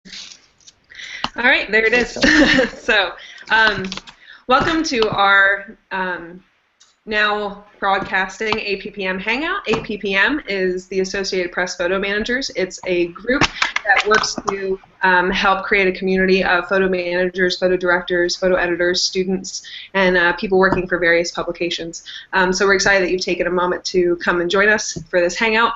All right, there it is. So, welcome to our now broadcasting APPM Hangout. APPM is the Associated Press Photo Managers. It's a group that works to help create a community of photo managers, photo directors, photo editors, students, and people working for various publications. So we're excited that you've taken a moment to come and join us for this Hangout.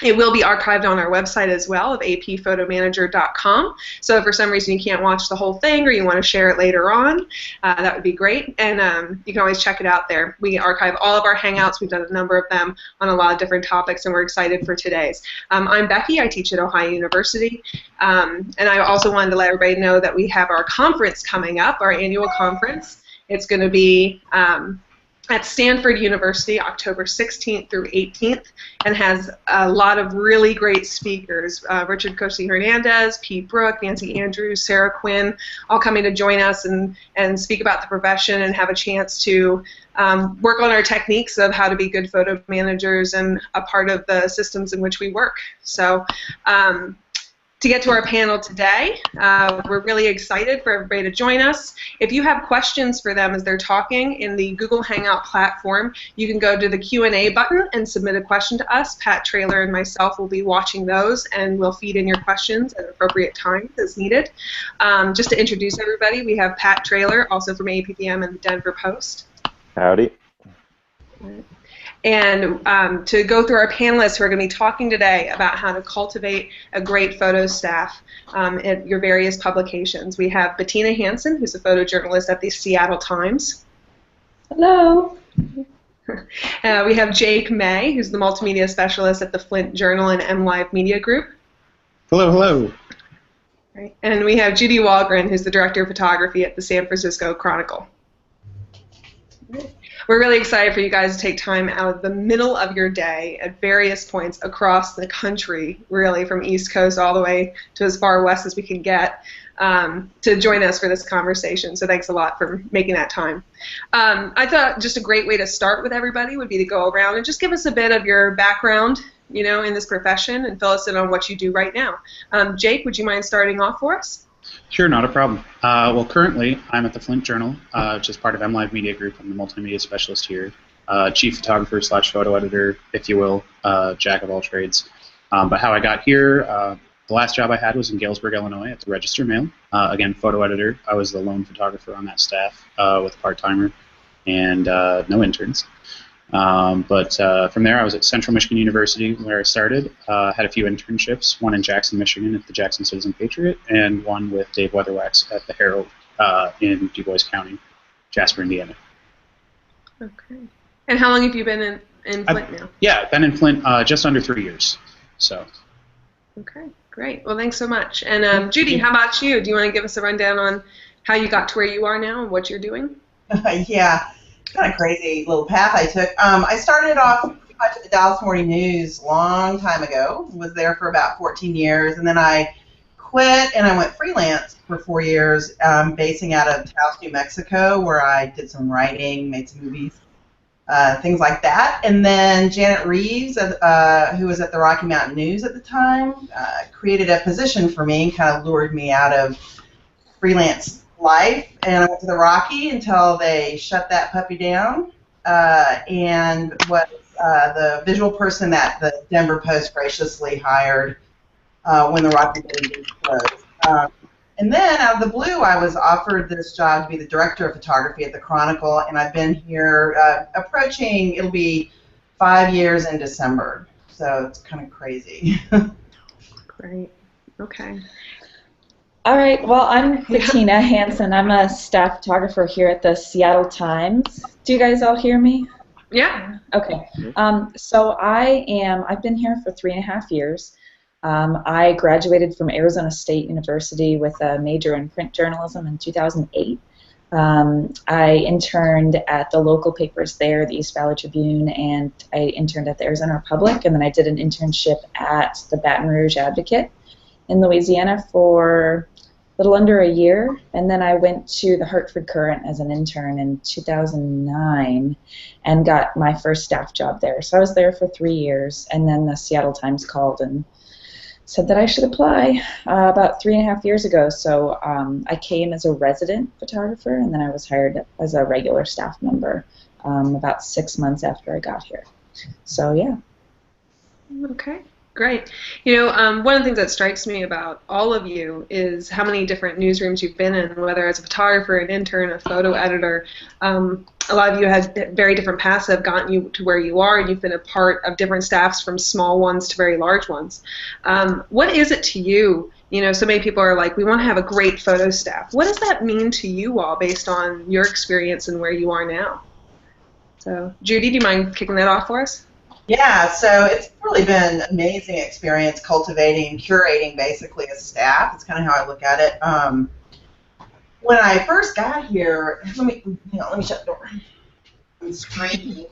It will be archived on our website as well of apphotomanager.com. So if for some reason you can't watch the whole thing or you want to share it later on, that would be great. And you can always check it out there. We archive all of our Hangouts. We've done a number of them on a lot of different topics, and we're excited for today's. I'm Becky. I teach at Ohio University. And I also wanted to let everybody know that we have our conference coming up, our annual conference. It's going to be at Stanford University, October 16th through 18th, and has a lot of really great speakers. Richard Cosi Hernandez, Pete Brook, Nancy Andrews, Sarah Quinn, all coming to join us and speak about the profession and have a chance to work on our techniques of how to be good photo managers and a part of the systems in which we work. So to get to our panel today, we're really excited for everybody to join us. If you have questions for them as they're talking in the Google Hangout platform, you can go to the Q&A button and submit a question to us. Pat Traylor and myself will be watching those, and we'll feed in your questions at appropriate times as needed. Just to introduce everybody, we have Pat Traylor, also from APPM and the Denver Post. Howdy. And to go through our panelists who are going to be talking today about how to cultivate a great photo staff at your various publications. We have Bettina Hansen, who's a photojournalist at the Seattle Times. Hello. We have Jake May, who's the multimedia specialist at the Flint Journal and MLive Media Group. Hello, hello. Right. And we have Judy Walgren, who's the director of photography at the San Francisco Chronicle. We're really excited for you guys to take time out of the middle of your day at various points across the country, really from East Coast all the way to as far west as we can get, to join us for this conversation. So thanks a lot for making that time. I thought just a great way to start with everybody would be to go around and just give us a bit of your background, you know, in this profession and fill us in on what you do right now. Jake, would you mind starting off for us? Sure, not a problem. Well, currently, I'm at the Flint Journal, which is part of MLive Media Group. I'm the multimedia specialist here, chief photographer / photo editor, if you will, jack of all trades. But how I got here, the last job I had was in Galesburg, Illinois at the Register Mail. Again, photo editor. I was the lone photographer on that staff with a part-timer and no interns. But from there, I was at Central Michigan University where I started. Had a few internships, one in Jackson, Michigan at the Jackson Citizen Patriot, and one with Dave Weatherwax at the Herald in Du Bois County, Jasper, Indiana. Okay. And how long have you been in Flint now? Yeah, I've been in Flint just under 3 years. So. Okay, great. Well, thanks so much. And Judy, how about you? Do you want to give us a rundown on how you got to where you are now and what you're doing? Yeah. Kind of crazy little path I took. I started off pretty much at the Dallas Morning News a long time ago. Was there for about 14 years, and then I quit and I went freelance for 4 years, basing out of Taos, New Mexico, where I did some writing, made some movies, things like that. And then Janet Reeves, who was at the Rocky Mountain News at the time, created a position for me, kind of lured me out of freelance life, and I went to the Rocky until they shut that puppy down, and was the visual person that the Denver Post graciously hired when the Rocky closed. And then out of the blue, I was offered this job to be the director of photography at the Chronicle, and I've been here approaching, it'll be 5 years in December, so it's kind of crazy. Great. Okay. All right, well, I'm Bettina Hansen. I'm a staff photographer here at the Seattle Times. Do you guys all hear me? Yeah. Okay. So I've been here for 3.5 years. I graduated from Arizona State University with a major in print journalism in 2008. I interned at the local papers there, the East Valley Tribune, and I interned at the Arizona Republic, and then I did an internship at the Baton Rouge Advocate in Louisiana for a little under a year, and then I went to the Hartford Courant as an intern in 2009 and got my first staff job there. So I was there for 3 years, and then the Seattle Times called and said that I should apply about 3.5 years ago. So I came as a resident photographer, and then I was hired as a regular staff member about 6 months after I got here. So yeah. Okay, great. You know, one of the things that strikes me about all of you is how many different newsrooms you've been in, whether as a photographer, an intern, a photo editor. A lot of you had very different paths that have gotten you to where you are, and you've been a part of different staffs from small ones to very large ones. What is it to you? You know, so many people are like, we want to have a great photo staff. What does that mean to you all based on your experience and where you are now? So, Judy, do you mind kicking that off for us? Yeah, so it's really been an amazing experience cultivating, curating basically a staff. It's kind of how I look at it. When I first got here, let me shut the door. I'm screaming.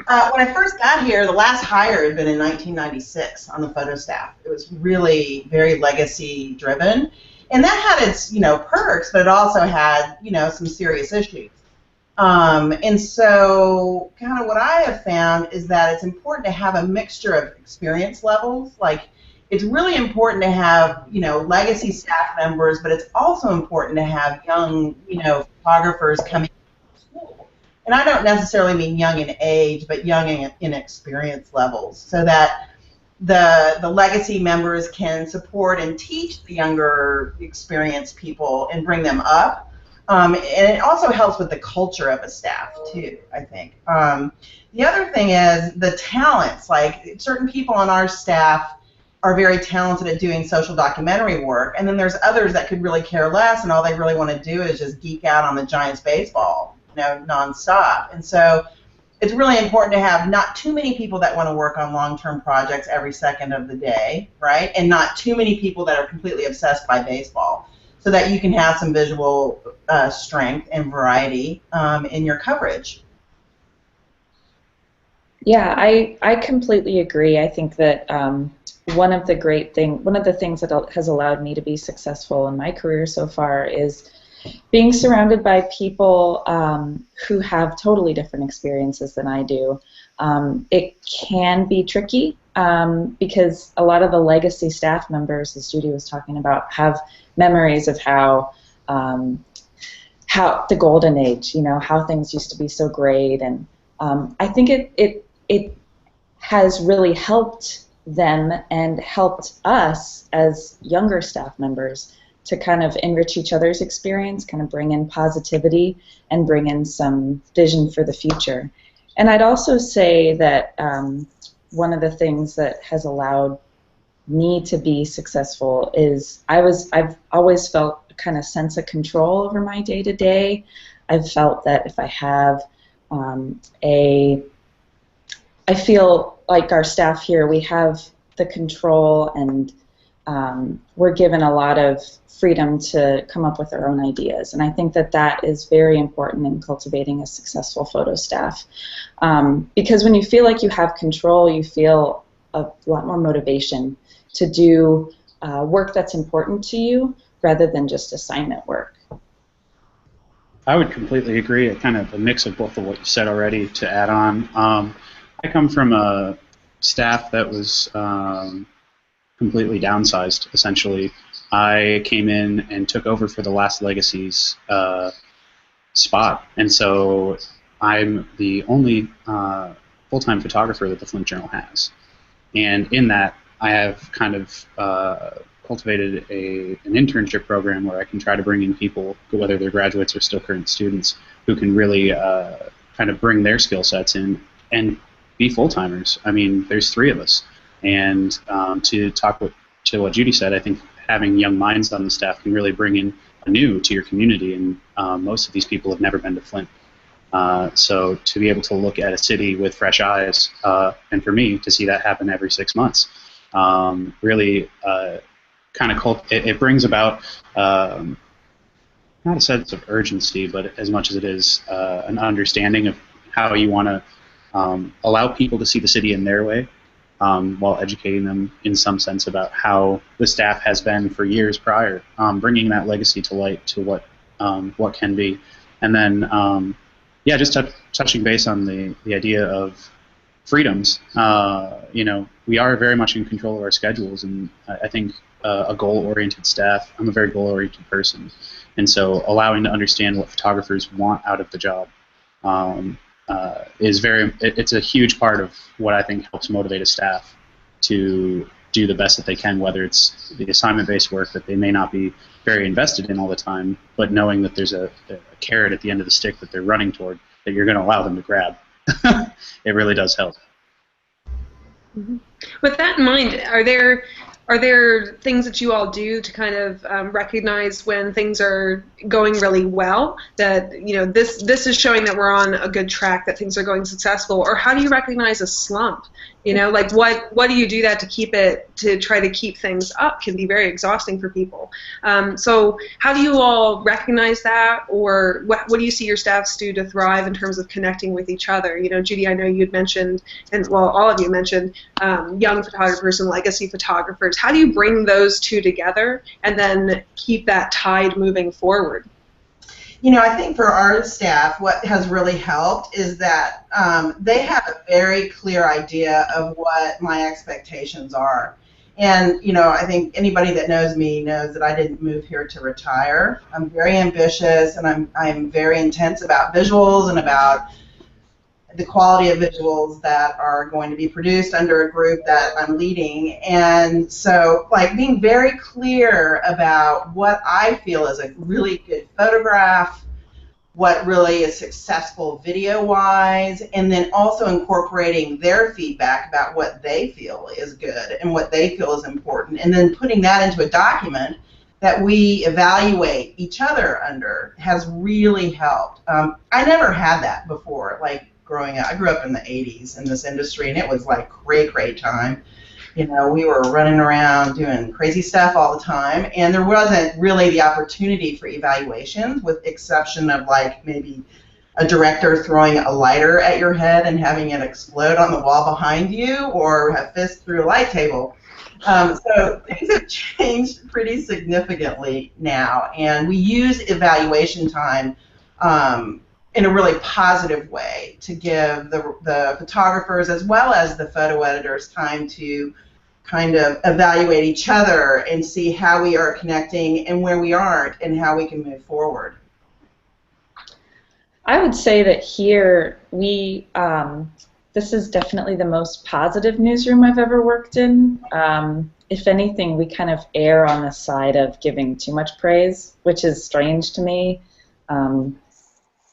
When I first got here, the last hire had been in 1996 on the photo staff. It was really very legacy driven, and that had its perks, but it also had some serious issues. And so kind of what I have found is that it's important to have a mixture of experience levels. Like, it's really important to have, legacy staff members, but it's also important to have young, photographers coming to school. And I don't necessarily mean young in age, but young in experience levels, so that the legacy members can support and teach the younger experienced people and bring them up. And it also helps with the culture of a staff, too, I think. The other thing is the talents. Like, certain people on our staff are very talented at doing social documentary work, and then there's others that could really care less, and all they really want to do is just geek out on the Giants baseball, nonstop. And so it's really important to have not too many people that want to work on long-term projects every second of the day, right? And not too many people that are completely obsessed by baseball, so that you can have some visual strength and variety in your coverage. Yeah, I completely agree. I think that one of the things that has allowed me to be successful in my career so far is being surrounded by people who have totally different experiences than I do. It can be tricky because a lot of the legacy staff members, as Judy was talking about, have memories of how the golden age, how things used to be so great, and I think it has really helped them and helped us as younger staff members to kind of enrich each other's experience, kind of bring in positivity and bring in some vision for the future. And I'd also say that one of the things that has allowed me to be successful is I've always felt a kind of sense of control over my day-to-day. I've felt that if I have I feel like our staff here, we have the control, and we're given a lot of freedom to come up with our own ideas. And I think that that is very important in cultivating a successful photo staff. Because when you feel like you have control, you feel a lot more motivation to do work that's important to you rather than just assignment work. I would completely agree. Kind of a mix of both of what you said already to add on. I come from a staff that was completely downsized, essentially. I came in and took over for the last Legacy's spot, and so I'm the only full-time photographer that the Flint Journal has. And in that, I have kind of cultivated an internship program where I can try to bring in people, whether they're graduates or still current students, who can really kind of bring their skill sets in and be full-timers. I mean, there's 3 of us. And to what Judy said, I think having young minds on the staff can really bring in anew to your community, and most of these people have never been to Flint. So to be able to look at a city with fresh eyes, and for me to see that happen every 6 months, really kind of it brings about not a sense of urgency, but as much as it is an understanding of how you want to allow people to see the city in their way, while educating them in some sense about how the staff has been for years prior, bringing that legacy to light to what can be. And then, yeah, just touching base on the idea of freedoms. We are very much in control of our schedules, and I think a goal-oriented staff. I'm a very goal-oriented person, and so allowing to understand what photographers want out of the job it's a huge part of what I think helps motivate a staff to do the best that they can, whether it's the assignment-based work that they may not be very invested in all the time, but knowing that there's a carrot at the end of the stick that they're running toward that you're going to allow them to grab. It really does help. Mm-hmm. With that in mind, are there things that you all do to kind of recognize when things are going really well, that this is showing that we're on a good track, that things are going successful? Or how do you recognize a slump? Like what do you do that to try to keep things up? Can be very exhausting for people. So how do you all recognize that, or what do you see your staffs do to thrive in terms of connecting with each other? Judy, I know you'd mentioned, and well, all of you mentioned young photographers and legacy photographers. How do you bring those two together and then keep that tide moving forward? I think for our staff, what has really helped is that they have a very clear idea of what my expectations are. And, I think anybody that knows me knows that I didn't move here to retire. I'm very ambitious, and I'm very intense about visuals and about the quality of visuals that are going to be produced under a group that I'm leading. And so, being very clear about what I feel is a really good photograph, what really is successful video-wise, and then also incorporating their feedback about what they feel is good and what they feel is important, and then putting that into a document that we evaluate each other under has really helped. I never had that before, growing up. I grew up in the 80s in this industry, and it was great time. We were running around doing crazy stuff all the time, and there wasn't really the opportunity for evaluations, with exception of maybe a director throwing a lighter at your head and having it explode on the wall behind you, or a fist through a light table. So things have changed pretty significantly now, and we use evaluation time in a really positive way to give the photographers as well as the photo editors time to kind of evaluate each other and see how we are connecting and where we aren't and how we can move forward. I would say that here this is definitely the most positive newsroom I've ever worked in. If anything, we kind of err on the side of giving too much praise, which is strange to me.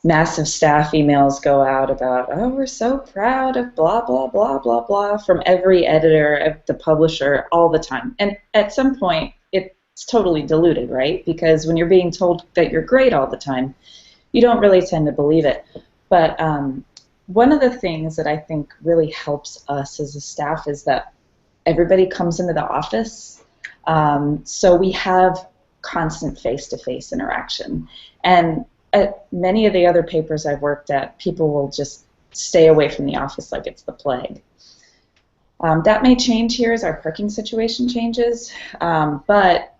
Massive staff emails go out about, oh, we're so proud of blah, blah, blah, blah, blah, from every editor, of the publisher, all the time. And at some point, it's totally diluted, right? Because when you're being told that you're great all the time, you don't really tend to believe it. But one of the things that I think really helps us as a staff is that everybody comes into the office, so we have constant face-to-face interaction. And at many of the other papers I've worked at, people will just stay away from the office like it's the plague. That may change here as our parking situation changes, but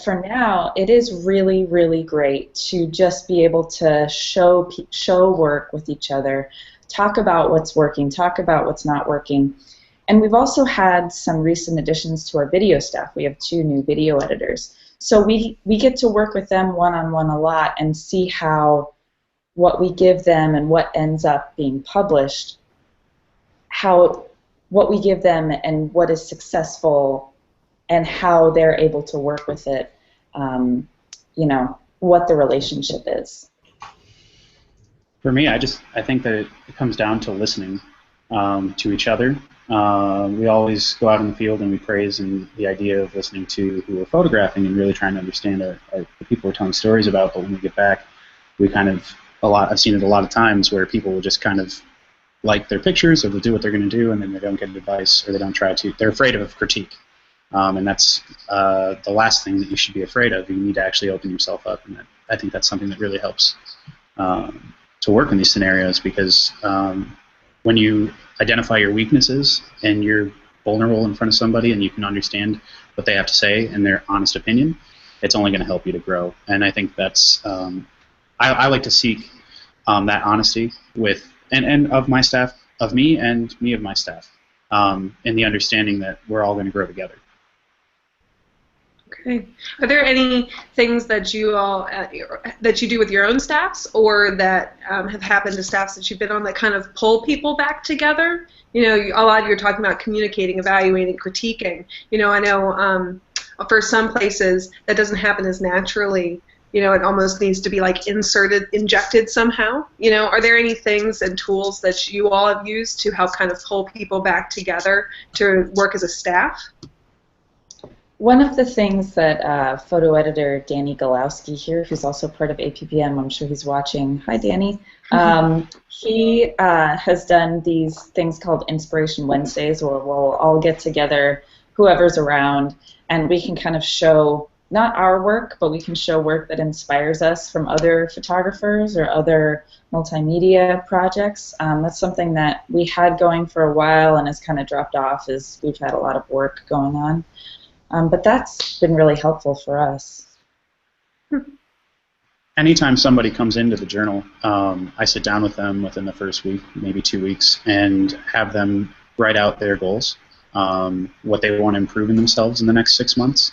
for now, it is really, really great to just be able to show work with each other, talk about what's working, talk about what's not working. And we've also had some recent additions to our video staff. We have 2 new video editors. So we get to work with them one-on-one a lot and see how what we give them and what ends up being published, what we give them and what is successful and how they're able to work with it, what the relationship is. For me, I think that it comes down to listening to each other. We always go out in the field and we praise and the idea of listening to who we're photographing and really trying to understand the people we're telling stories about. But when we get back, we I've seen it a lot of times where people will just kind of like their pictures, or they'll do what they're going to do, and then they don't get advice, or they don't try to. They're afraid of critique, and that's the last thing that you should be afraid of. You need to actually open yourself up, and I think that's something that really helps to work in these scenarios, because when you identify your weaknesses and you're vulnerable in front of somebody and you can understand what they have to say and their honest opinion, it's only going to help you to grow. And I think that's I like to seek that honesty with and of my staff of me and me of my staff, in the understanding that we're all going to grow together. Okay. Are there any things that you all that you do with your own staffs, or that have happened to staffs that you've been on, that kind of pull people back together? You know, a lot of you're talking about communicating, evaluating, critiquing. You know, I know for some places that doesn't happen as naturally. You know, it almost needs to be like injected somehow. You know, are there any things and tools that you all have used to help kind of pull people back together to work as a staff? One of the things that photo editor Danny Galowski here, who's also part of APPM, I'm sure he's watching. Hi, Danny. He has done these things called Inspiration Wednesdays, where we'll all get together, whoever's around, and we can kind of show not our work, but we can show work that inspires us from other photographers or other multimedia projects. That's something that we had going for a while and has kind of dropped off as we've had a lot of work going on. But that's been really helpful for us. Anytime somebody comes into the journal, I sit down with them within the first week, maybe 2 weeks, and have them write out their goals, what they want to improve in themselves in the next 6 months.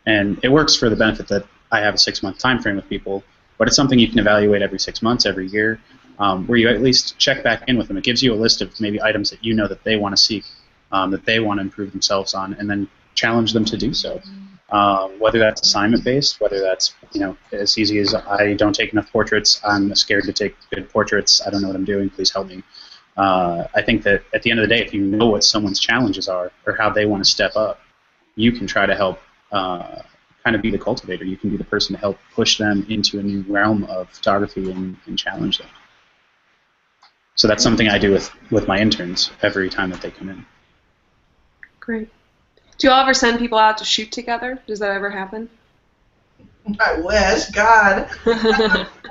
And it works for the benefit that I have a 6-month time frame with people, but it's something you can evaluate every 6 months, every year, where you at least check back in with them. It gives you a list of maybe items that you know that they want to seek, that they want to improve themselves on, and then challenge them to do so. Whether that's assignment-based, whether that's, you know, as easy as I don't take enough portraits, I'm scared to take good portraits, I don't know what I'm doing, please help me. I think that at the end of the day, if you know what someone's challenges are or how they want to step up, you can try to help kind of be the cultivator. You can be the person to help push them into a new realm of photography and challenge them. So that's something I do with my interns every time that they come in. Great. Do you all ever send people out to shoot together? Does that ever happen? I wish, God. We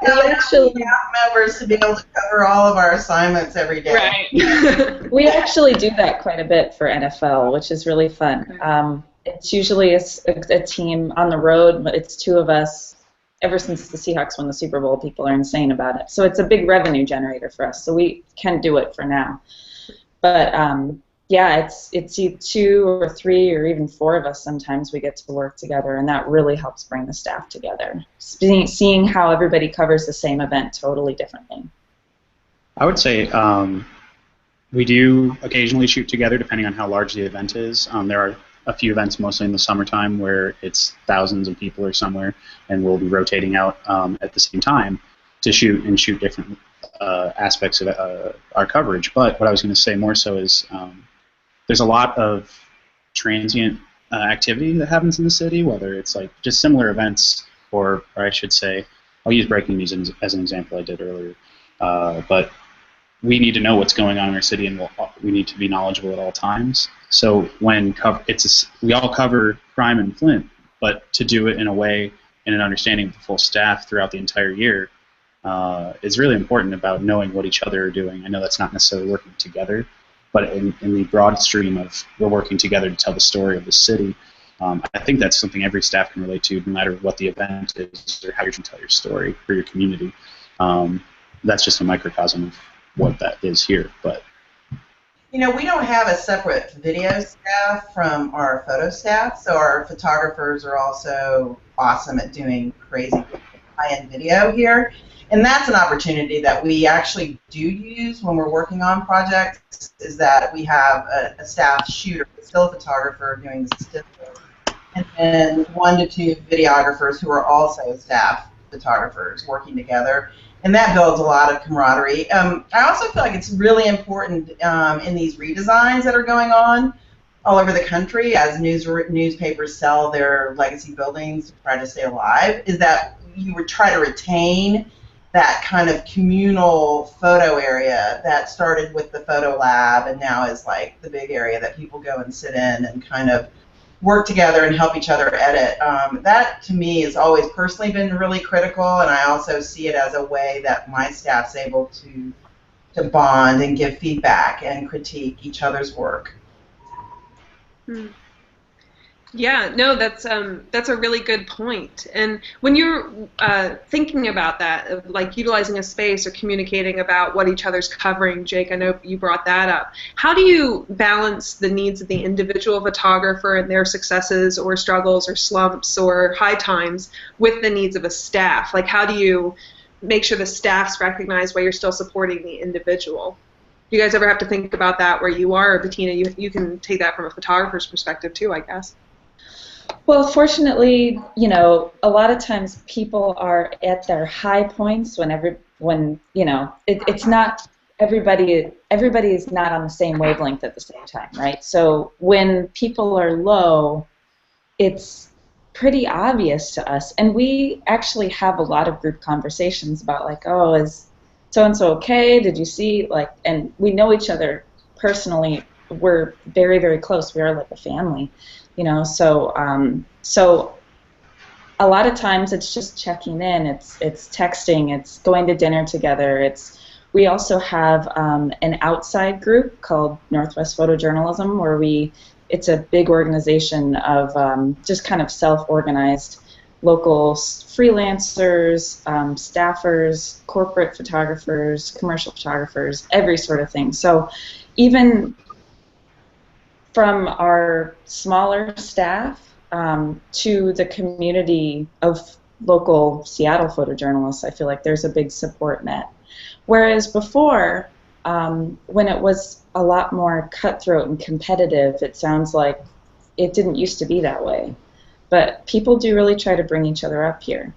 actually Staff members to be able to cover all of our assignments every day. Right. we actually do that quite a bit for NFL, which is really fun. It's usually a team on the road, but it's 2 of us. Ever since the Seahawks won the Super Bowl, people are insane about it. So it's a big revenue generator for us. So we can do it for now. But yeah, it's 2 or 3 or even 4 of us. Sometimes we get to work together, and that really helps bring the staff together. Seeing how everybody covers the same event totally differently. I would say we do occasionally shoot together depending on how large the event is. There are a few events, mostly in the summertime, where it's thousands of people or somewhere, and we'll be rotating out at the same time to shoot different aspects of our coverage. But what I was going to say more so is there's a lot of transient activity that happens in the city, whether it's like just similar events, or I should say, I'll use breaking news as an example I did earlier. But we need to know what's going on in our city, and we need to be knowledgeable at all times. So when we all cover crime in Flint, but to do it in a way and an understanding of the full staff throughout the entire year is really important about knowing what each other are doing. I know that's not necessarily working together, but in the broad stream of we're working together to tell the story of the city, I think that's something every staff can relate to, no matter what the event is or how you're trying to tell your story for your community. That's just a microcosm of what that is here. But You know, we don't have a separate video staff from our photo staff, so our photographers are also awesome at doing crazy high-end video here. And that's an opportunity that we actually do use when we're working on projects, is that we have a staff shooter, a still photographer doing the still, and then 1 to 2 videographers who are also staff photographers working together. And that builds a lot of camaraderie. I also feel like it's really important in these redesigns that are going on all over the country as newspapers sell their legacy buildings to try to stay alive, is that you would try to retain that kind of communal photo area that started with the photo lab and now is like the big area that people go and sit in and kind of work together and help each other edit. That to me has always personally been really critical, and I also see it as a way that my staff's able to bond and give feedback and critique each other's work. Yeah, no, that's a really good point. And when you're thinking about that, of like utilizing a space or communicating about what each other's covering, Jake, I know you brought that up. How do you balance the needs of the individual photographer and their successes or struggles or slumps or high times with the needs of a staff? Like, how do you make sure the staff's recognize while you're still supporting the individual? Do you guys ever have to think about that where you are, or Bettina, you can take that from a photographer's perspective too, I guess. Well, fortunately, you know, a lot of times people are at their high points when you know, it's not everybody is not on the same wavelength at the same time, right? So when people are low, it's pretty obvious to us, and we actually have a lot of group conversations about like, oh, is so and so okay? Did you see, like, and we know each other personally. We're very, very close. We are like a family, you know. So a lot of times it's just checking in. It's texting. It's going to dinner together. We also have an outside group called Northwest Photojournalism, where it's a big organization of just kind of self-organized local freelancers, staffers, corporate photographers, commercial photographers, every sort of thing. So even from our smaller staff to the community of local Seattle photojournalists, I feel like there's a big support net. Whereas before, when it was a lot more cutthroat and competitive, it sounds like it didn't used to be that way. But people do really try to bring each other up here.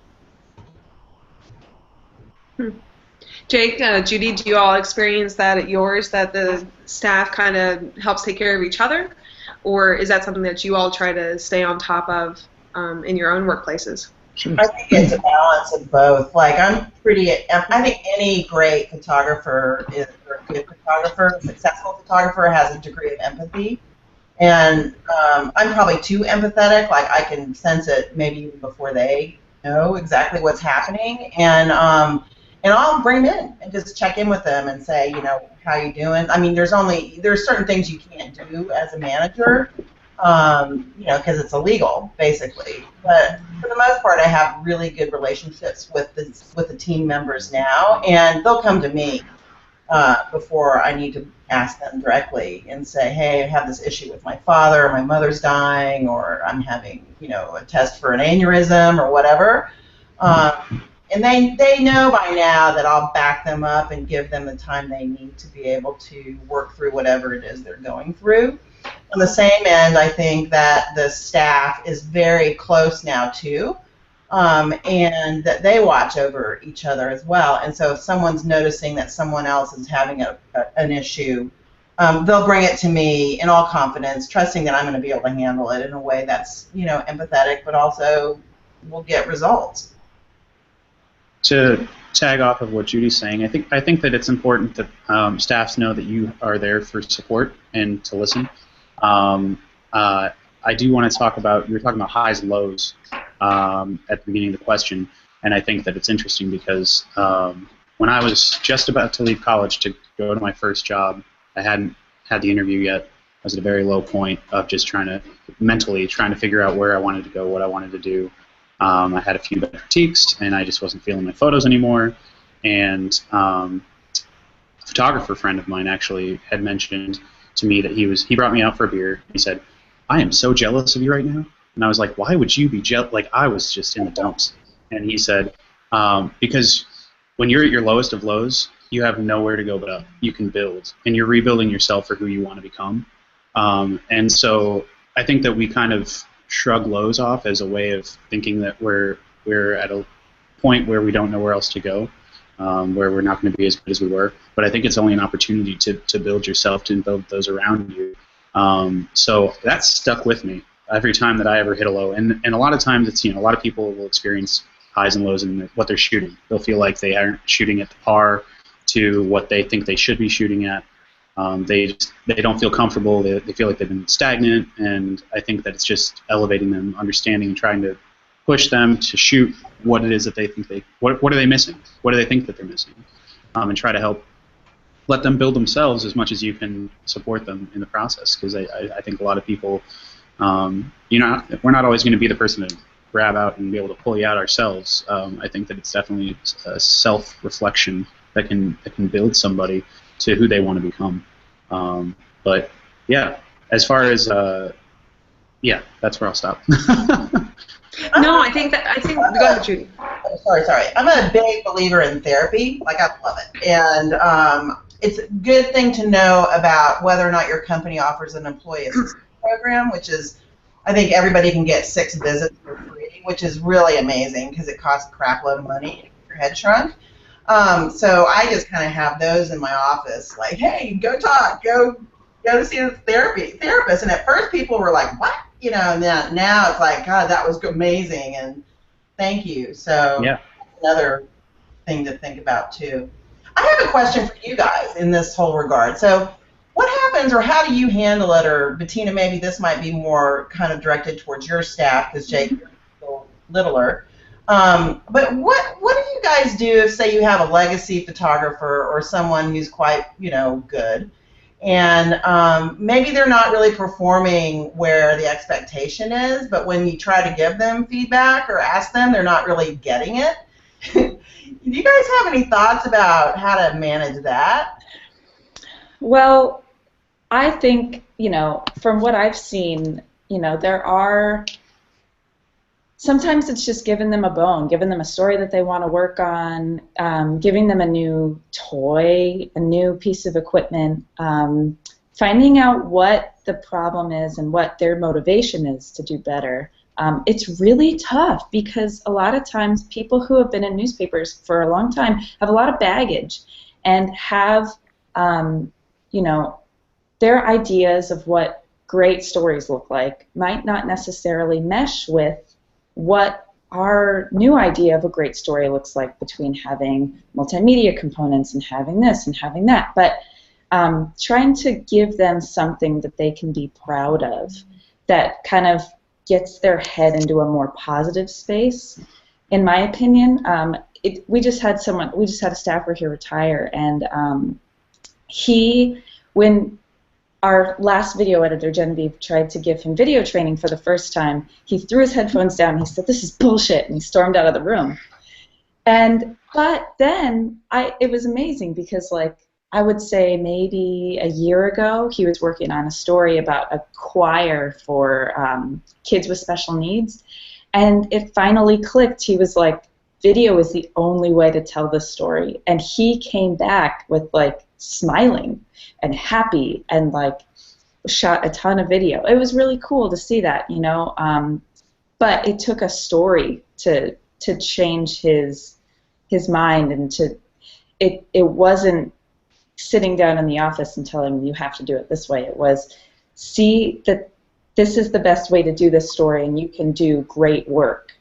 Jake, Judy, do you all experience that at yours, that the staff kind of helps take care of each other? Or is that something that you all try to stay on top of in your own workplaces? I think it's a balance of both. Like, I think any great photographer or a good photographer, a successful photographer has a degree of empathy. And I'm probably too empathetic. Like, I can sense it maybe even before they know exactly what's happening. And I'll bring them in and just check in with them and say, you know, how you doing? I mean, there's certain things you can't do as a manager, you know, because it's illegal, basically. But for the most part, I have really good relationships with the team members now, and they'll come to me before I need to ask them directly and say, hey, I have this issue with my father, or my mother's dying, or I'm having, you know, a test for an aneurysm or whatever. And they know by now that I'll back them up and give them the time they need to be able to work through whatever it is they're going through. On the same end, I think that the staff is very close now too, and that they watch over each other as well. And so if someone's noticing that someone else is having an issue, they'll bring it to me in all confidence, trusting that I'm going to be able to handle it in a way that's, you know, empathetic, but also will get results. To tag off of what Judy's saying, I think that it's important that staffs know that you are there for support and to listen. I do want to talk about, you were talking about highs and lows at the beginning of the question, and I think that it's interesting because when I was just about to leave college to go to my first job, I hadn't had the interview yet. I was at a very low point of just mentally trying to figure out where I wanted to go, what I wanted to do. I had a few bad critiques, and I just wasn't feeling my photos anymore. And a photographer friend of mine actually had mentioned to me that he brought me out for a beer. He said, I am so jealous of you right now. And I was like, why would you be jealous? Like, I was just in the dumps. And he said, because when you're at your lowest of lows, you have nowhere to go but up. You can build, and you're rebuilding yourself for who you want to become. And so I think that we kind of shrug lows off as a way of thinking that we're at a point where we don't know where else to go, where we're not going to be as good as we were. But I think it's only an opportunity to build yourself, to build those around you. So that's stuck with me every time that I ever hit a low. And a lot of times it's, you know, a lot of people will experience highs and lows in what they're shooting. They'll feel like they aren't shooting at the par to what they think they should be shooting at. They don't feel comfortable. They feel like they've been stagnant, and I think that it's just elevating them, understanding, and trying to push them to shoot what it is that they think what are they missing? What do they think that they're missing? And try to help let them build themselves as much as you can support them in the process, because I think a lot of people We're not always going to be the person to grab out and be able to pull you out ourselves. I think that it's definitely a self-reflection that can build somebody to who they want to become. But yeah, as far as that's where I'll stop. No, I think go ahead, Judy. Sorry. I'm a big believer in therapy. Like, I love it. And it's a good thing to know about whether or not your company offers an employee assistance program, which is, I think everybody can get 6 visits for free, which is really amazing because it costs a crap load of money to get your head shrunk. So I just kind of have those in my office, like, hey, go talk, go to see a therapist. And at first people were like, what? And now it's like, God, that was amazing, and thank you. So yeah. Another thing to think about too. I have a question for you guys in this whole regard. So what happens, or how do you handle it, or Bettina, maybe this might be more kind of directed towards your staff because Jake, you're a little littler. But what do you guys do if, say, you have a legacy photographer or someone who's quite, good, and maybe they're not really performing where the expectation is, but when you try to give them feedback or ask them, they're not really getting it? Do you guys have any thoughts about how to manage that? Well, I think, from what I've seen, there are, sometimes it's just giving them a bone, giving them a story that they want to work on, giving them a new toy, a new piece of equipment, finding out what the problem is and what their motivation is to do better. It's really tough because a lot of times people who have been in newspapers for a long time have a lot of baggage and have, their ideas of what great stories look like might not necessarily mesh with what our new idea of a great story looks like, between having multimedia components and having this and having that. But trying to give them something that they can be proud of, that kind of gets their head into a more positive space, in my opinion. We just had a staffer here retire, and when our last video editor, Genevieve, tried to give him video training for the first time, he threw his headphones down and he said, "This is bullshit," and he stormed out of the room. But then it was amazing because, I would say maybe a year ago, he was working on a story about a choir for kids with special needs, and it finally clicked. He was like, video is the only way to tell this story, and he came back with smiling and happy and shot a ton of video. It was really cool to see that, but it took a story to change his mind, and it wasn't sitting down in the office and telling him you have to do it this way. It was, see that this is the best way to do this story and you can do great work.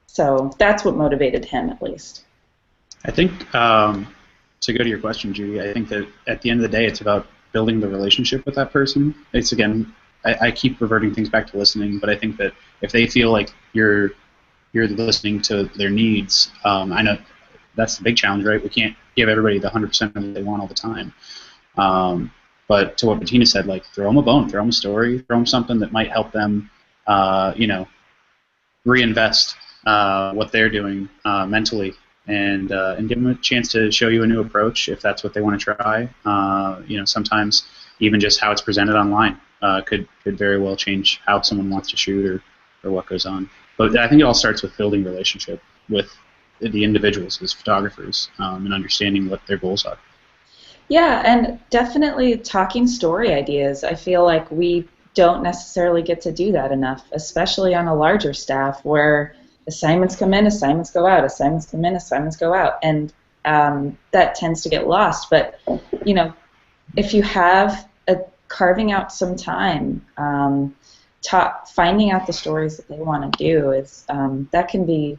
So that's what motivated him, at least. I think, to go to your question, Judy, I think that at the end of the day, it's about building the relationship with that person. It's, again, I keep reverting things back to listening, but I think that if they feel like you're listening to their needs, I know that's the big challenge, right? We can't give everybody the 100% of what they want all the time. But to what Bettina said, throw them a bone, throw them a story, throw them something that might help them, reinvest what they're doing mentally, and give them a chance to show you a new approach if that's what they want to try. Sometimes even just how it's presented online could very well change how someone wants to shoot or what goes on. But I think it all starts with building relationship with the individuals as photographers, and understanding what their goals are. Yeah, and definitely talking story ideas. I feel like we don't necessarily get to do that enough, especially on a larger staff where assignments come in, assignments go out, assignments come in, assignments go out, and that tends to get lost. But if you have carving out some time, finding out the stories that they want to do is that can be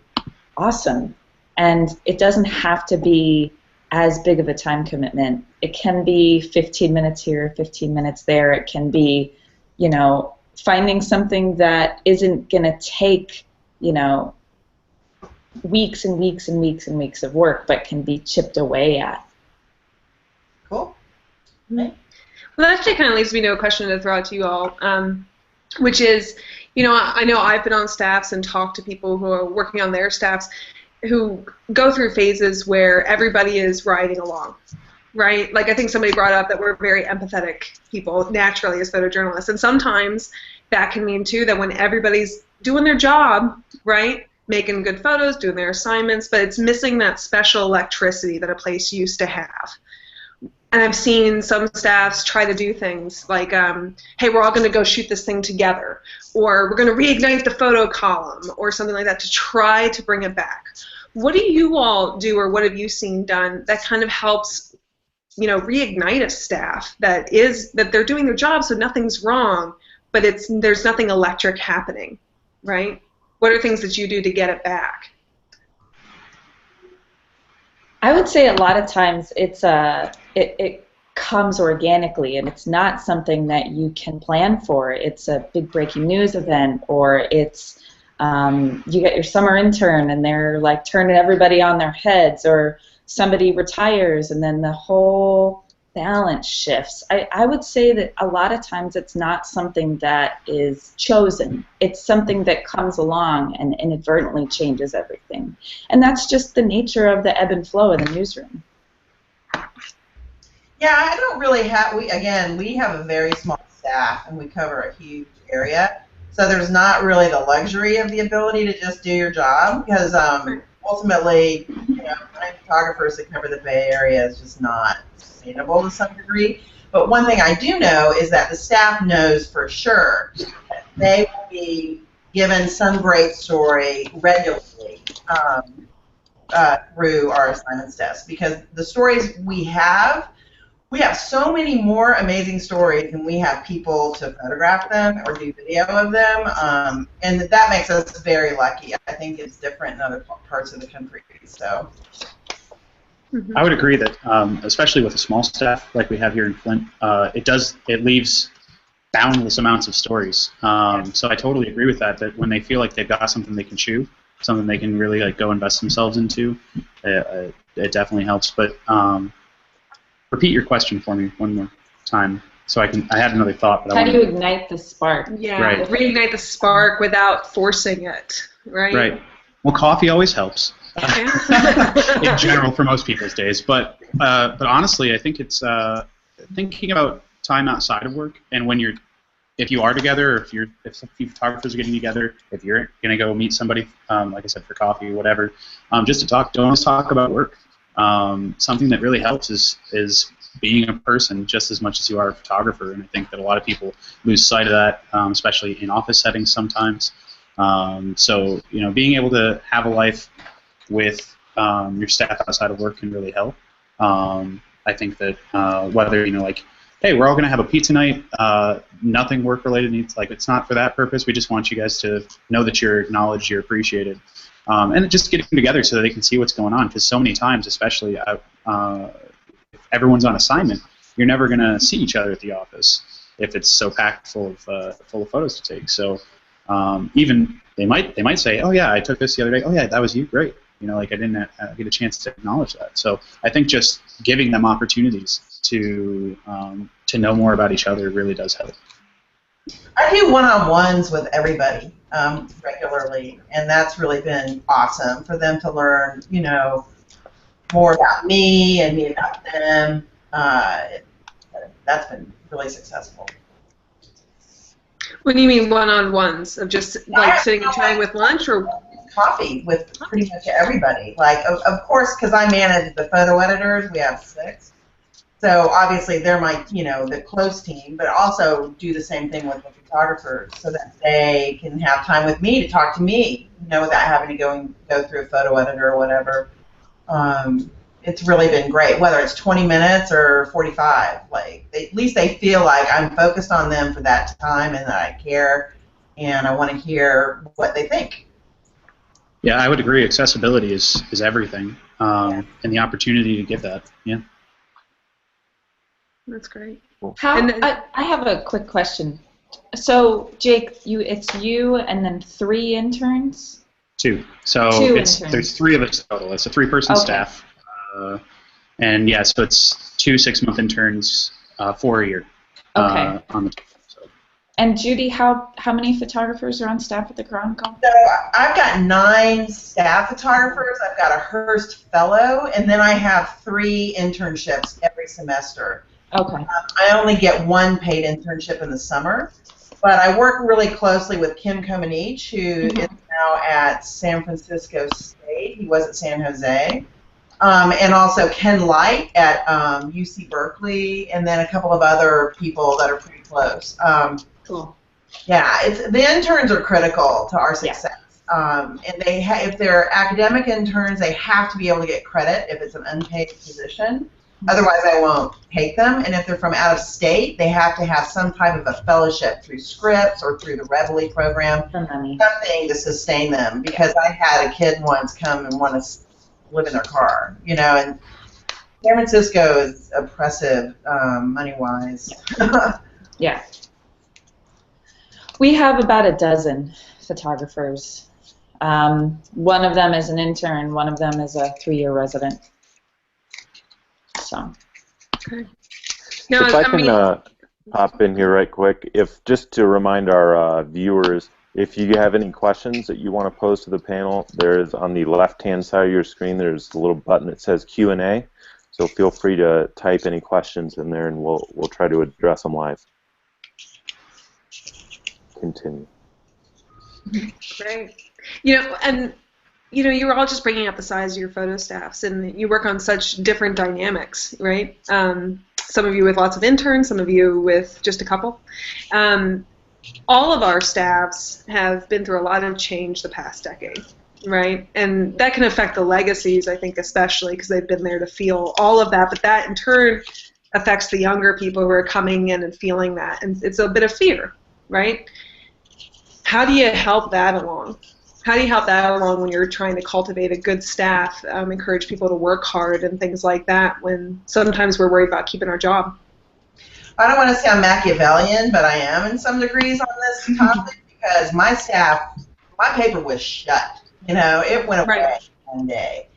awesome. And it doesn't have to be as big of a time commitment. It can be 15 minutes here, 15 minutes there. It can be, finding something that isn't going to take, weeks and weeks and weeks and weeks of work, but can be chipped away at. Cool. Well, that actually kind of leads me to a question to throw out to you all. which is, I know I've been on staffs and talked to people who are working on their staffs who go through phases where everybody is riding along, right? Like I think somebody brought up that we're very empathetic people naturally as photojournalists, and sometimes that can mean too that when everybody's doing their job, right, making good photos, doing their assignments, but it's missing that special electricity that a place used to have. And I've seen some staffs try to do things like, hey, we're all going to go shoot this thing together, or we're going to reignite the photo column, or something like that to try to bring it back. What do you all do, or what have you seen done that kind of helps, reignite a staff that they're doing their job, so nothing's wrong, but there's nothing electric happening, right? What are things that you do to get it back? I would say a lot of times it comes organically, and it's not something that you can plan for. It's a big breaking news event, or it's you get your summer intern and they're like turning everybody on their heads, or somebody retires and then the whole balance shifts. I would say that a lot of times it's not something that is chosen. It's something that comes along and inadvertently changes everything. And that's just the nature of the ebb and flow in the newsroom. Yeah, I don't really have, we have a very small staff and we cover a huge area. So there's not really the luxury of the ability to just do your job, because ultimately, finding photographers that cover the Bay Area is just not sustainable to some degree. But one thing I do know is that the staff knows for sure that they will be given some great story regularly through our assignments desk, because the stories we have so many more amazing stories than we have people to photograph them or do video of them, and that makes us very lucky. I think it's different in other parts of the country. So I would agree that, especially with a small staff like we have here in Flint, it leaves boundless amounts of stories. So I totally agree with that. That when they feel like they've got something they can chew, something they can really like go invest themselves into, it definitely helps. But repeat your question for me one more time, so I had another thought. But how do you ignite the spark? Yeah, right. Reignite the spark without forcing it, right? Right. Well, coffee always helps. In general, for most people's days, but honestly, I think it's thinking about time outside of work, and if you are together, or if a few photographers are getting together, if you're gonna go meet somebody, like I said, for coffee or whatever, just to talk. Don't always talk about work. Something that really helps is being a person just as much as you are a photographer, and I think that a lot of people lose sight of that, especially in office settings sometimes. So being able to have a life with your staff outside of work can really help. I think that whether hey, we're all going to have a pizza night, nothing work related needs, it's not for that purpose. We just want you guys to know that you're acknowledged, you're appreciated. And just getting together so that they can see what's going on, because so many times, especially if everyone's on assignment, you're never going to see each other at the office if it's so packed full of photos to take. So even they might say, oh yeah, I took this the other day. Oh yeah, that was you, great. I didn't get a chance to acknowledge that. So I think just giving them opportunities to know more about each other really does help. I do one-on-ones with everybody regularly, and that's really been awesome for them to learn, more about me and me about them. That's been really successful. What do you mean one-on-ones? Of just sitting and chatting with lunch, or coffee with pretty much everybody? Of course, because I manage the photo editors, we have 6. So obviously they're my, the close team, but also do the same thing with the photographers so that they can have time with me to talk to me, without having to go through a photo editor or whatever. It's really been great, whether it's 20 minutes or 45. At least they feel like I'm focused on them for that time and that I care and I want to hear what they think. Yeah, I would agree. Accessibility is everything, and the opportunity to give that. Yeah. That's great. I have a quick question. So, Jake, it's you and then 3 interns? 2. So there's 3 of us total. It's a 3-person staff. And yeah, so it's 2 6-month interns, 4 a year on the team. So. And Judy, how many photographers are on staff at the Chronicle? So I've got 9 staff photographers. I've got a Hearst fellow, and then I have 3 internships every semester. Okay. I only get 1 paid internship in the summer, but I work really closely with Kim Komenich, who is now at San Francisco State. He was at San Jose. And also Ken Light at UC Berkeley, and then a couple of other people that are pretty close. Cool. Yeah, the interns are critical to our success. And if they're academic interns, they have to be able to get credit if it's an unpaid position. Otherwise, I won't take them. And if they're from out of state, they have to have some type of a fellowship through Scripps or through the Reveille program, something to sustain them. Because I had a kid once come and want to live in their car, and San Francisco is oppressive money-wise. Yeah. We have about a dozen photographers. One of them is an intern, one of them is a 3-year resident. So. Okay. If I can hop in here right quick, just to remind our viewers, if you have any questions that you want to pose to the panel, there is on the left-hand side of your screen, there's a little button that says Q&A. So feel free to type any questions in there, and we'll try to address them live. Continue. Great. You were all just bringing up the size of your photo staffs, and you work on such different dynamics, right? Some of you with lots of interns, some of you with just a couple. All of our staffs have been through a lot of change the past decade, right? And that can affect the legacies, I think, especially because they've been there to feel all of that. But that, in turn, affects the younger people who are coming in and feeling that. And it's a bit of fear, right? How do you help that along? How do you help that along when you're trying to cultivate a good staff, encourage people to work hard and things like that, when sometimes we're worried about keeping our job? I don't want to sound Machiavellian, but I am in some degrees on this topic because my staff, my paper was shut. It went away one day.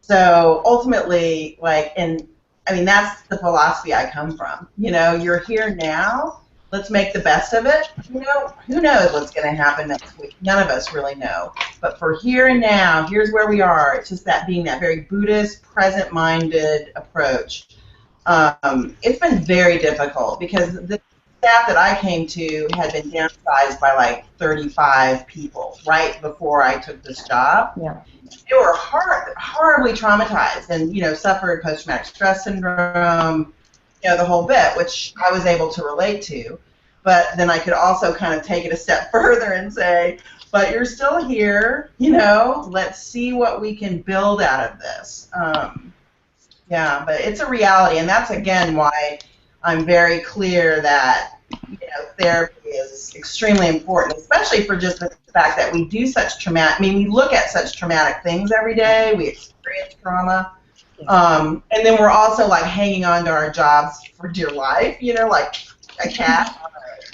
So ultimately, that's the philosophy I come from. You're here now. Let's make the best of it. Who knows what's going to happen next week? None of us really know. But for here and now, here's where we are. It's just being that very Buddhist, present-minded approach. It's been very difficult because the staff that I came to had been downsized by 35 people right before I took this job. Yeah. They were horribly traumatized and, suffered post-traumatic stress syndrome, the whole bit, which I was able to relate to. But then I could also kind of take it a step further and say, but you're still here, let's see what we can build out of this. Yeah, but it's a reality, and that's, again, why I'm very clear that, therapy is extremely important, especially for just the fact that we do such traumatic, we look at such traumatic things every day, we experience trauma, and then we're also, hanging on to our jobs for dear life, like a cat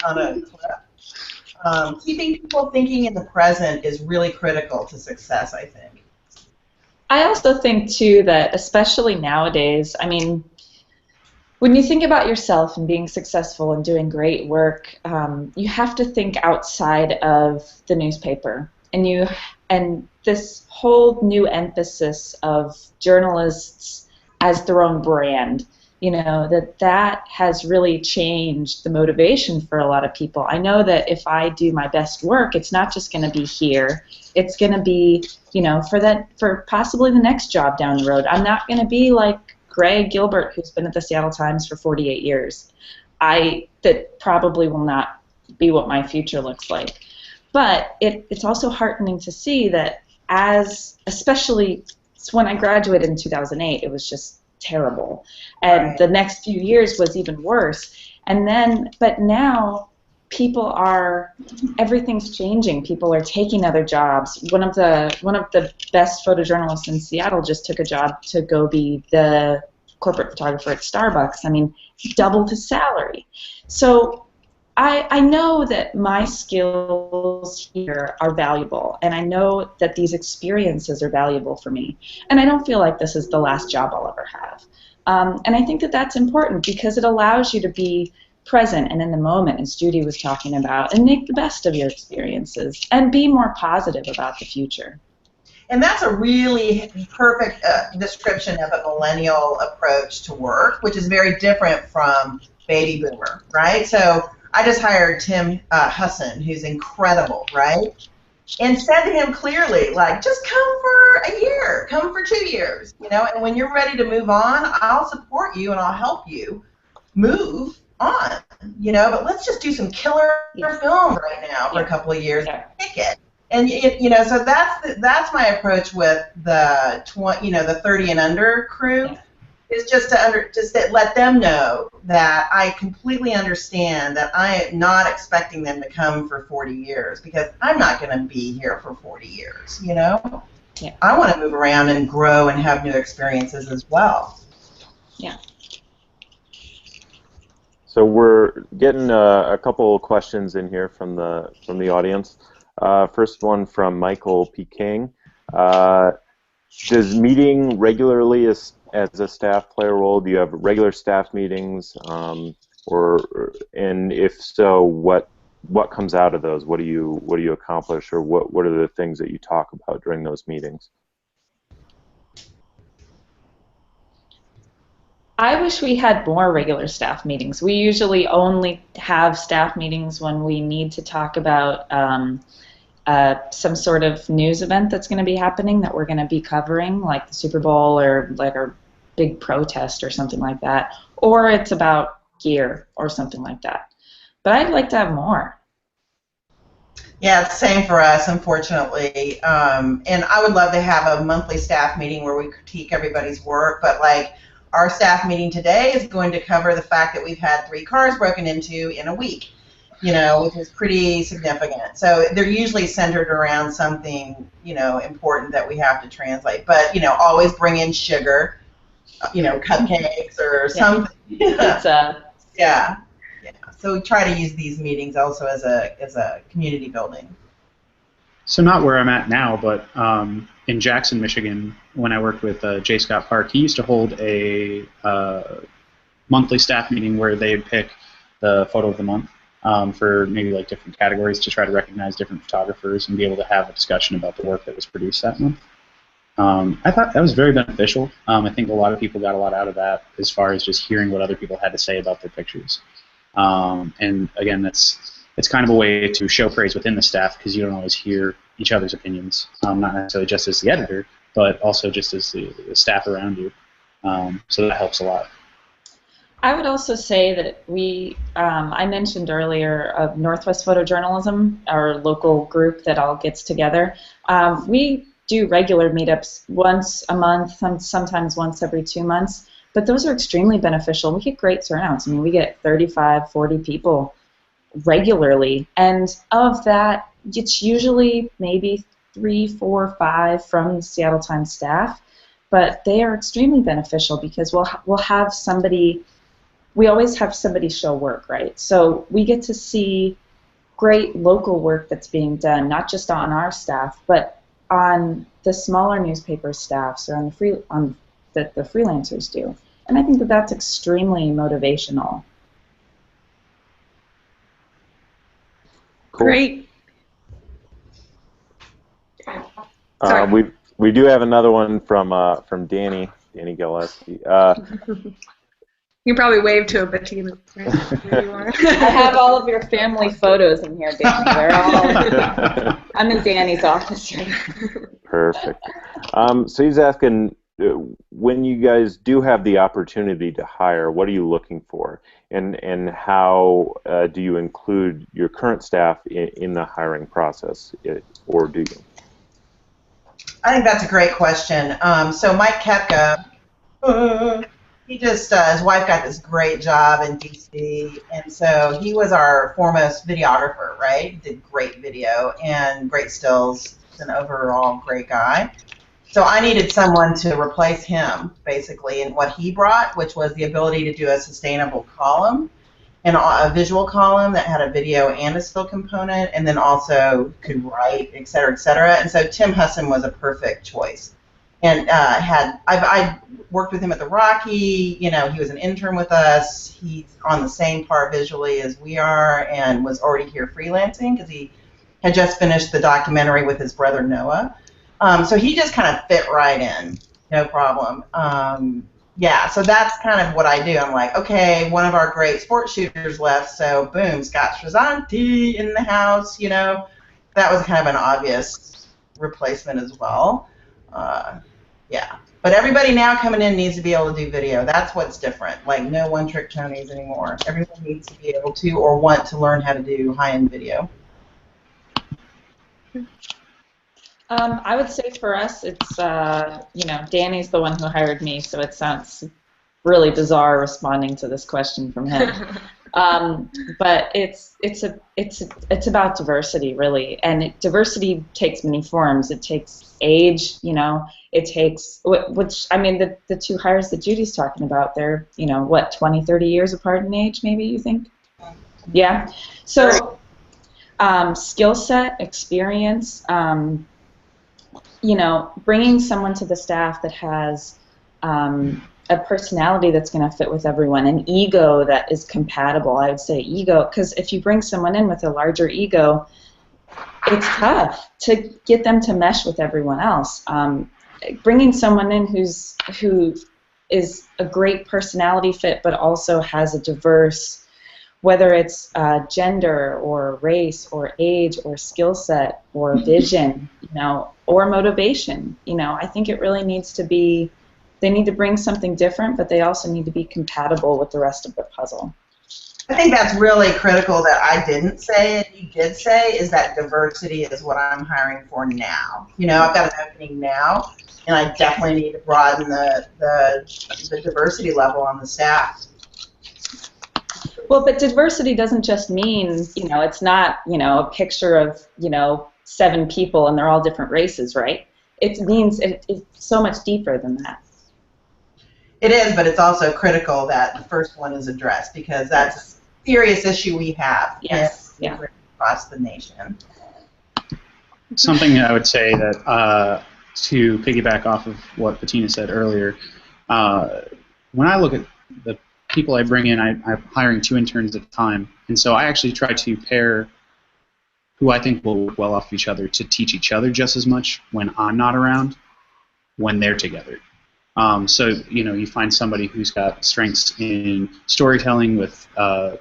on a cliff. Keeping people thinking in the present is really critical to success, I think. I also think, too, that especially nowadays, when you think about yourself and being successful and doing great work, you have to think outside of the newspaper. And this whole new emphasis of journalists as their own brand, that has really changed the motivation for a lot of people. I know that if I do my best work, it's not just going to be here. It's going to be, for possibly the next job down the road. I'm not going to be like Greg Gilbert, who's been at the Seattle Times for 48 years. That probably will not be what my future looks like. But it's also heartening to see that especially when I graduated in 2008, it was just terrible. And the next few years was even worse. But now everything's changing. People are taking other jobs. One of the best photojournalists in Seattle just took a job to go be the corporate photographer at Starbucks. Doubled his salary. So I know that my skills here are valuable, and I know that these experiences are valuable for me. And I don't feel like this is the last job I'll ever have. And I think that that's important because it allows you to be present and in the moment, as Judy was talking about, and make the best of your experiences and be more positive about the future. And that's a really perfect description of a millennial approach to work, which is very different from baby boomer, right? So I just hired Tim Husson, who's incredible, right? And said to him clearly, like, just come for a year, come for 2 years, you know, and when you're ready to move on, I'll support you and I'll help you move on, you know, but let's just do some killer film right now for a couple of years, pick it. And you know, so that's my approach with the 30 and under crew, is just to let them know that I completely understand that I am not expecting them to come for 40 years, because I'm not going to be here for 40 years, you know. Yeah. I want to move around and grow and have new experiences as well. Yeah. So we're getting a couple of questions in here from the audience. First one from Michael P. King. Does meeting regularly as a staff play a role? Do you have regular staff meetings, and if so, what comes out of those? What do you accomplish, or what are the things that you talk about during those meetings? I wish we had more regular staff meetings. We usually only have staff meetings when we need to talk about some sort of news event that's going to be happening that we're going to be covering, like the Super Bowl or like our big protest or something like that, or it's about gear or something like that. But I'd like to have more. Yeah, same for us, unfortunately. And I would love to have a monthly staff meeting where we critique everybody's work, but like our staff meeting today is going to cover the fact that we've had 3 cars broken into in a week, you know, which is pretty significant. So they're usually centered around something, you know, important that we have to translate. But, you know, always bring in sugar, you know, cupcakes or something. Pizza. Yeah. So we try to use these meetings also as a community building. So not where I'm at now, but in Jackson, Michigan, when I worked with J. Scott Park, he used to hold a monthly staff meeting where they'd pick the photo of the month for maybe like different categories to try to recognize different photographers and be able to have a discussion about the work that was produced that month. I thought that was very beneficial. I think a lot of people got a lot out of that as far as just hearing what other people had to say about their pictures. And again, it's kind of a way to show praise within the staff, because you don't always hear each other's opinions, not necessarily just as the editor, but also just as the staff around you. So that helps a lot. I would also say that I mentioned earlier of Northwest Photojournalism, our local group that all gets together. We do regular meetups once a month, sometimes once every 2 months, but those are extremely beneficial. We get great turnouts. I mean, we get 35, 40 people regularly, and of that, it's usually maybe 3, 4, 5 from the Seattle Times staff, but they are extremely beneficial because we'll have somebody. We always have somebody show work, right? So we get to see great local work that's being done, not just on our staff, but on the smaller newspaper staffs or on that the freelancers do. And I think that that's extremely motivational. Cool. Great. We do have another one from Danny Gillespie. You can probably wave to a Bettina. Right? I have all of your family photos in here, Danny. They're all. I'm in Danny's office. Perfect. So he's asking, when you guys do have the opportunity to hire, what are you looking for, and how do you include your current staff in the hiring process, or do you? I think that's a great question. So Mike Kepka, he just, his wife got this great job in DC, and so he was our foremost videographer, right? He did great video and great stills. He's an overall great guy. So I needed someone to replace him, basically, in what he brought, which was the ability to do a sustainable column, and a visual column that had a video and a still component, and then also could write, et cetera, et cetera. And so Tim Husson was a perfect choice. and I worked with him at the Rocky. You know, he was an intern with us. He's on the same par visually as we are, and was already here freelancing because he had just finished the documentary with his brother Noah. So he just kind of fit right in, no problem. Yeah, so that's kind of what I do. I'm like, okay, one of our great sports shooters left, so boom, Scott Strazzanti in the house. You know, that was kind of an obvious replacement as well. Yeah. But everybody now coming in needs to be able to do video. That's what's different. Like, no one-trick Tonys anymore. Everyone needs to be able to or want to learn how to do high-end video. I would say for us, it's, you know, Danny's the one who hired me, so it sounds really bizarre responding to this question from him. But it's about diversity, really, and diversity takes many forms. It takes age, you know. It takes, which, I mean, the two hires that Judy's talking about, they're, you know, what, 20, 30 years apart in age, maybe, you think? Yeah. So skill set, experience, you know, bringing someone to the staff that has a personality that's going to fit with everyone, an ego that is compatible. I would say ego, because if you bring someone in with a larger ego, it's tough to get them to mesh with everyone else. Bringing someone in who is a great personality fit, but also has a diverse, whether it's gender or race or age or skill set or vision, you know, or motivation. You know, I think it really needs to be, they need to bring something different, but they also need to be compatible with the rest of the puzzle. I think that's really critical that I didn't say and you did say, is that diversity is what I'm hiring for now. You know, I've got an opening now, and I definitely need to broaden the diversity level on the staff. Well, but diversity doesn't just mean, you know, it's not, you know, a picture of, you know, 7 people and they're all different races, right? It means it's so much deeper than that. It is, but it's also critical that the first one is addressed because that's a serious issue we have across the nation. Something I would say that to piggyback off of what Bettina said earlier, when I look at the people I bring in, I'm hiring 2 interns at a time, and so I actually try to pair who I think will work well off each other to teach each other just as much when I'm not around, when they're together. So, you know, you find somebody who's got strengths in storytelling with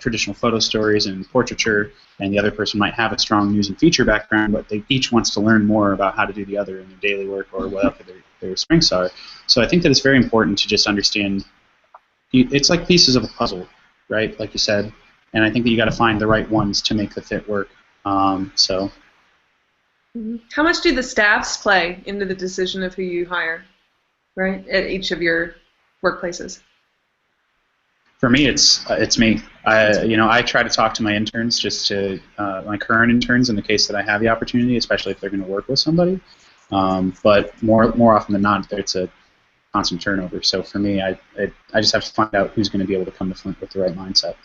traditional photo stories and portraiture, and the other person might have a strong news and feature background, but they each wants to learn more about how to do the other in their daily work or whatever their strengths are. So I think that it's very important to just understand, it's like pieces of a puzzle, right, like you said, and I think that you got to find the right ones to make the fit work. So. How much do the staffs play into the decision of who you hire, right, at each of your workplaces? For me, it's me. I try to talk to my interns, just to my current interns, in the case that I have the opportunity, especially if they're going to work with somebody. But more often than not, it's a constant turnover. So for me, I just have to find out who's going to be able to come to Flint with the right mindset.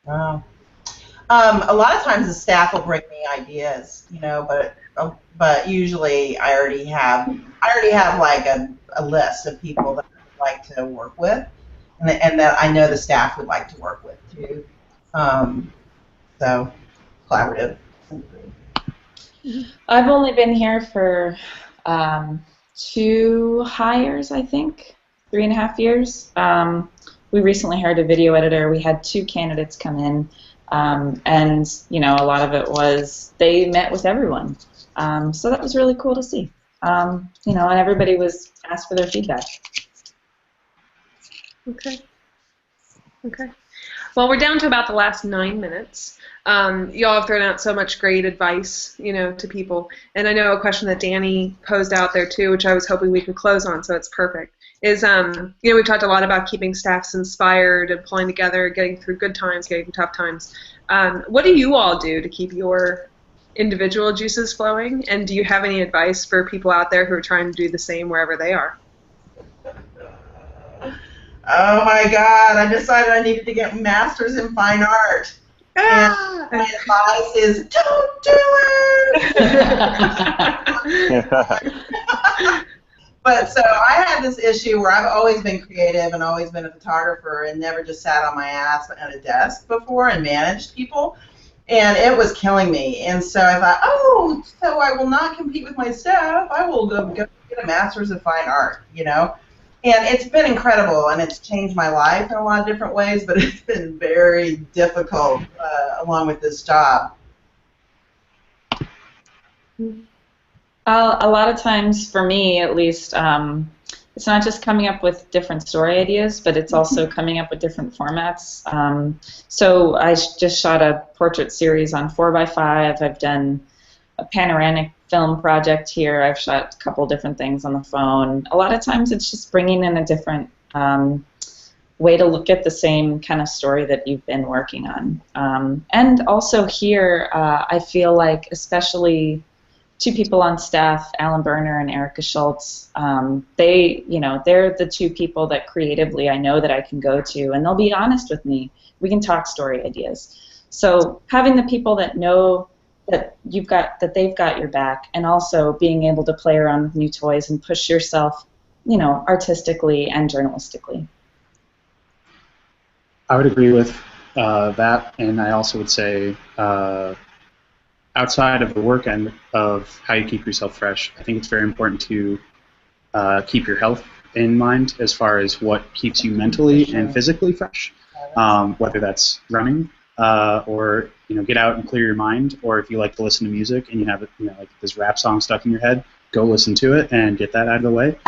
Wow. A lot of times the staff will bring me ideas, you know, but usually I already have like a list of people that I would like to work with, and that I know the staff would like to work with too. So collaborative. I've only been here for 2 hires, I think, 3.5 years. We recently hired a video editor. We had 2 candidates come in. And, you know, a lot of it was they met with everyone. So that was really cool to see. You know, and everybody was asked for their feedback. Okay. Well, we're down to about the last 9 minutes. Y'all have thrown out so much great advice, you know, to people. And I know a question that Danny posed out there, too, which I was hoping we could close on, so it's perfect, is, you know, we've talked a lot about keeping staffs inspired and pulling together, getting through good times, getting through tough times. What do you all do to keep your individual juices flowing? And do you have any advice for people out there who are trying to do the same wherever they are? Oh my God, I decided I needed to get a master's in fine art. And my advice is, don't do it! But so I had this issue where I've always been creative and always been a photographer and never just sat on my ass at a desk before and managed people. And it was killing me. And so I thought, oh, so I will not compete with my staff. I will go get a master's of fine art, you know. And it's been incredible, and it's changed my life in a lot of different ways, but it's been very difficult along with this job. A lot of times, for me at least, it's not just coming up with different story ideas, but it's also coming up with different formats. So I just shot a portrait series on 4x5. I've done a panoramic film project here. I've shot a couple different things on the phone. A lot of times it's just bringing in a different way to look at the same kind of story that you've been working on. And also here, I feel like especially two people on staff, Alan Berner and Erica Schultz, they're the two people that creatively I know that I can go to, and they'll be honest with me. We can talk story ideas. So having the people that know that they've got your back, and also being able to play around with new toys and push yourself, artistically and journalistically. I would agree with that, and I also would say outside of the work end of how you keep yourself fresh, I think it's very important to keep your health in mind as far as what keeps you mentally and physically fresh, whether that's running or get out and clear your mind, or if you like to listen to music and you have like this rap song stuck in your head, go listen to it and get that out of the way.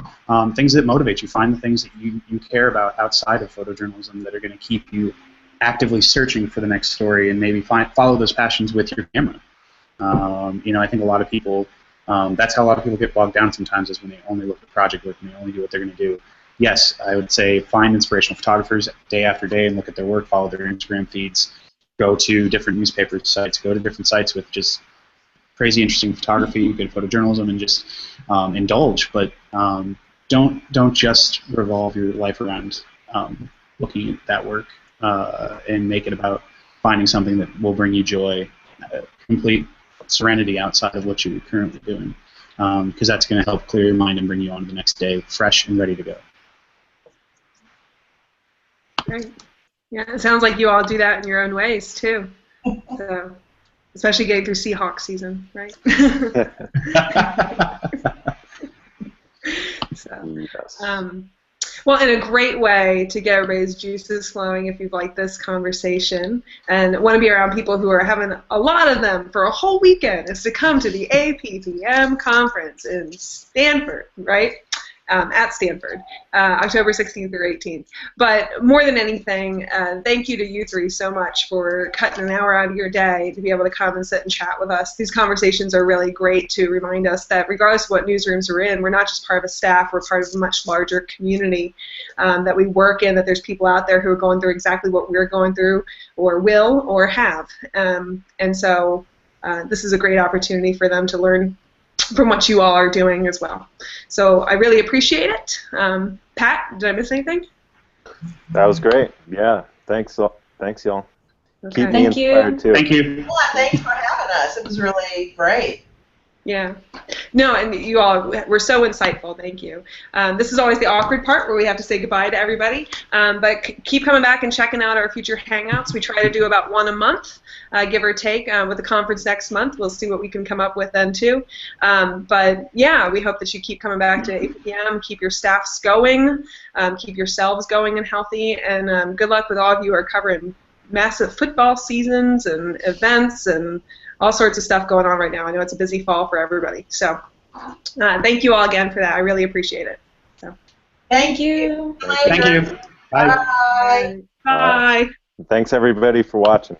Things that motivate you. Find the things that you care about outside of photojournalism that are going to keep you actively searching for the next story, and maybe follow those passions with your camera. I think a lot of people, that's how a lot of people get bogged down sometimes, is when they only look at project work and they only do what they're going to do. Yes, I would say find inspirational photographers day after day and look at their work, follow their Instagram feeds, go to different newspaper sites, go to different sites with just crazy interesting photography, good photojournalism, and just indulge. But don't just revolve your life around looking at that work, and make it about finding something that will bring you joy, complete serenity outside of what you're currently doing, because that's going to help clear your mind and bring you on to the next day fresh and ready to go. Great. Yeah, it sounds like you all do that in your own ways too. So, especially getting through Seahawks season, right? So, yes. Well, in a great way to get everybody's juices flowing if you've liked this conversation and want to be around people who are having a lot of them for a whole weekend is to come to the APPM conference in Stanford, right? At Stanford, October 16th through 18th. But more than anything, thank you to you three so much for cutting an hour out of your day to be able to come and sit and chat with us. These conversations are really great to remind us that regardless of what newsrooms we're in, we're not just part of a staff, we're part of a much larger community that we work in, that there's people out there who are going through exactly what we're going through or will or have. And so this is a great opportunity for them to learn from what you all are doing as well. So I really appreciate it. Pat, did I miss anything? That was great. Yeah. Thanks y'all. Okay. Keep me Thank inspired you. too. Thank you. Well, thanks for having us. It was really great. Yeah. No, and you all were so insightful. Thank you. This is always the awkward part where we have to say goodbye to everybody. But keep coming back and checking out our future Hangouts. We try to do about one a month, give or take. With the conference next month, we'll see what we can come up with then too. But yeah, we hope that you keep coming back to APPM, keep your staffs going, keep yourselves going and healthy, and good luck with all of you who are covering massive football seasons and events and all sorts of stuff going on right now. I know it's a busy fall for everybody. So thank you all again for that. I really appreciate it. So. Thank you. Thank you. Bye. Bye. Bye. Thanks everybody for watching.